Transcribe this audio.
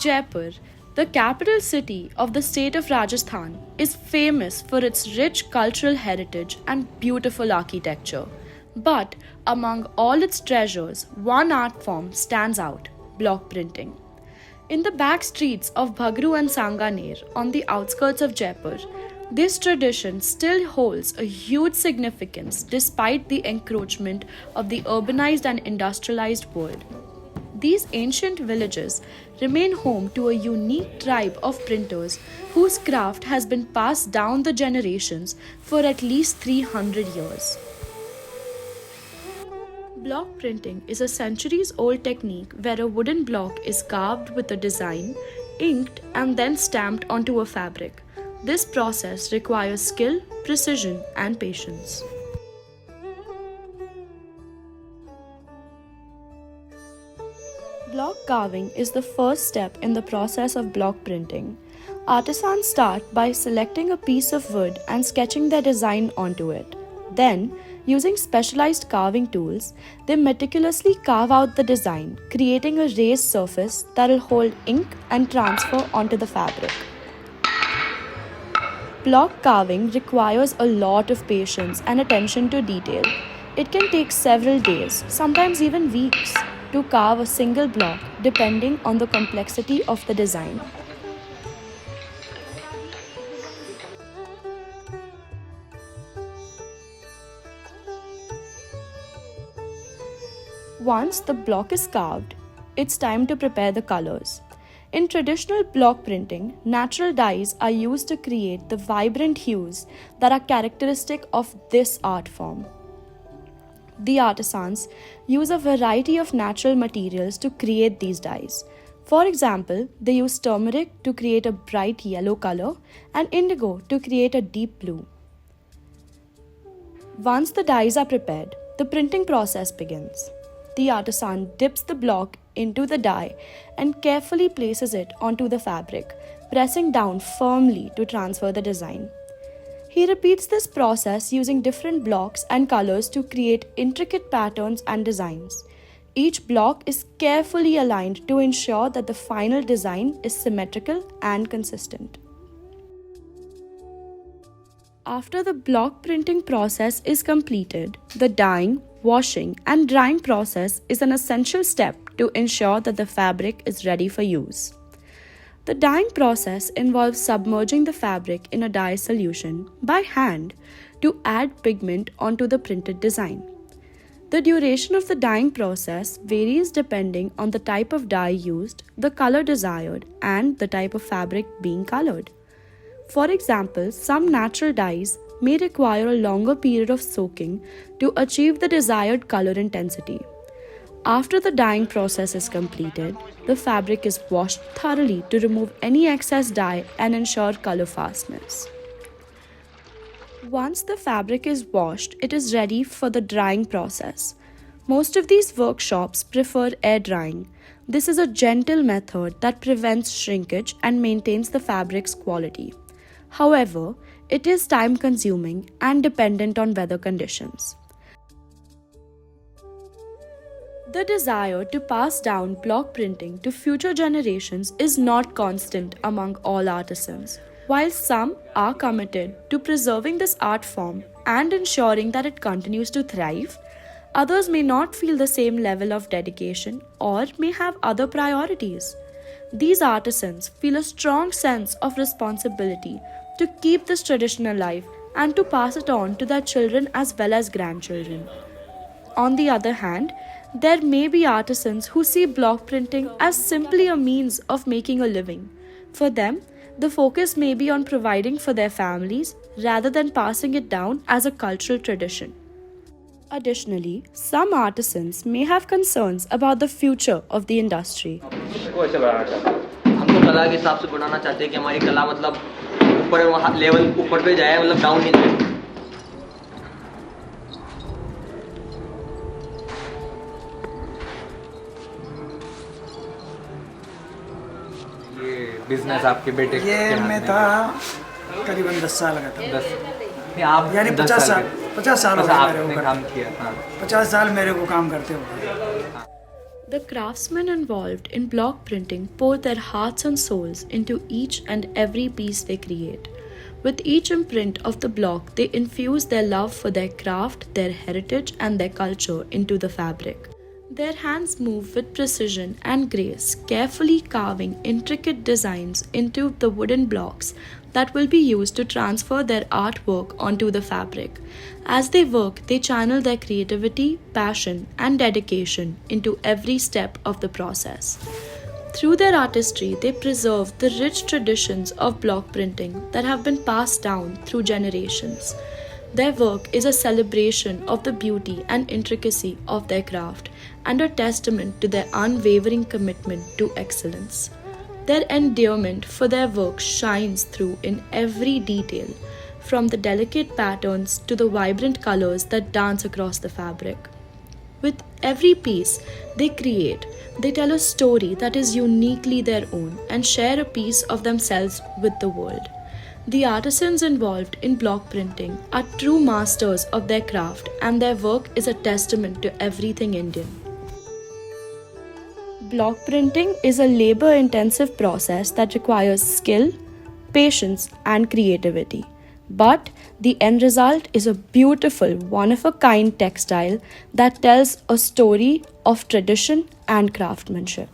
Jaipur, the capital city of the state of Rajasthan, is famous for its rich cultural heritage and beautiful architecture. But among all its treasures, one art form stands out: block printing. In the back streets of Bhagru and Sanganer, on the outskirts of Jaipur, this tradition still holds a huge significance despite the encroachment of the urbanized and industrialized world. These ancient villages remain home to a unique tribe of printers whose craft has been passed down the generations for at least 300 years. Block printing is a centuries old technique where a wooden block is carved with a design, inked, and then stamped onto a fabric. This process requires skill, precision, and patience. Block carving is the first step in the process of block printing. Artisans start by selecting a piece of wood and sketching their design onto it. Then, using specialized carving tools, they meticulously carve out the design, creating a raised surface that will hold ink and transfer onto the fabric. Block carving requires a lot of patience and attention to detail. It can take several days, sometimes even weeks, to carve a single block depending on the complexity of the design. Once the block is carved, it's time to prepare the colors. In traditional block printing, natural dyes are used to create the vibrant hues that are characteristic of this art form. The artisans use a variety of natural materials to create these dyes. For example, they use turmeric to create a bright yellow color and indigo to create a deep blue. Once the dyes are prepared, the printing process begins. The artisan dips the block into the dye and carefully places it onto the fabric, pressing down firmly to transfer the design. He repeats this process using different blocks and colors to create intricate patterns and designs. Each block is carefully aligned to ensure that the final design is symmetrical and consistent. After the block printing process is completed, the dyeing, washing, and drying process is an essential step to ensure that the fabric is ready for use. The dyeing process involves submerging the fabric in a dye solution by hand to add pigment onto the printed design. The duration of the dyeing process varies depending on the type of dye used, the color desired, and the type of fabric being colored. For example, some natural dyes may require a longer period of soaking to achieve the desired color intensity. After the dyeing process is completed, the fabric is washed thoroughly to remove any excess dye and ensure color fastness. Once the fabric is washed, it is ready for the drying process. Most of these workshops prefer air drying. This is a gentle method that prevents shrinkage and maintains the fabric's quality. However, it is time-consuming and dependent on weather conditions. The desire to pass down block printing to future generations is not constant among all artisans. While some are committed to preserving this art form and ensuring that it continues to thrive, others may not feel the same level of dedication or may have other priorities. These artisans feel a strong sense of responsibility to keep this tradition alive and to pass it on to their children as well as grandchildren. On the other hand, there may be artisans who see block printing as simply a means of making a living. For them, the focus may be on providing for their families rather than passing it down as a cultural tradition. Additionally, some artisans may have concerns about the future of the industry. हम तो कला के हिसाब से बनाना चाहते हैं कि हमारी कला मतलब ऊपर लेवल ऊपर पे जाए, मतलब डाउन नहीं जाए। ये बिजनेस आपके बेटे ये मैं था करीबन 10 साल का था। 10 नहीं आप यानी 50 साल हो गए मेरे को काम किया। हाँ 50 साल मेरे को काम करते हुए। The craftsmen involved in block printing pour their hearts and souls into each and every piece they create. With each imprint of the block, they infuse their love for their craft, their heritage, and their culture into the fabric. Their hands move with precision and grace, carefully carving intricate designs into the wooden blocks that will be used to transfer their artwork onto the fabric. As they work, they channel their creativity, passion, and dedication into every step of the process. Through their artistry, they preserve the rich traditions of block printing that have been passed down through generations. Their work is a celebration of the beauty and intricacy of their craft and a testament to their unwavering commitment to excellence. Their endearment for their work shines through in every detail, from the delicate patterns to the vibrant colors that dance across the fabric. With every piece they create, they tell a story that is uniquely their own and share a piece of themselves with the world. The artisans involved in block printing are true masters of their craft, and their work is a testament to everything Indian. Block printing is a labor intensive process that requires skill, patience, and creativity. But the end result is a beautiful, one of a kind textile that tells a story of tradition and craftsmanship.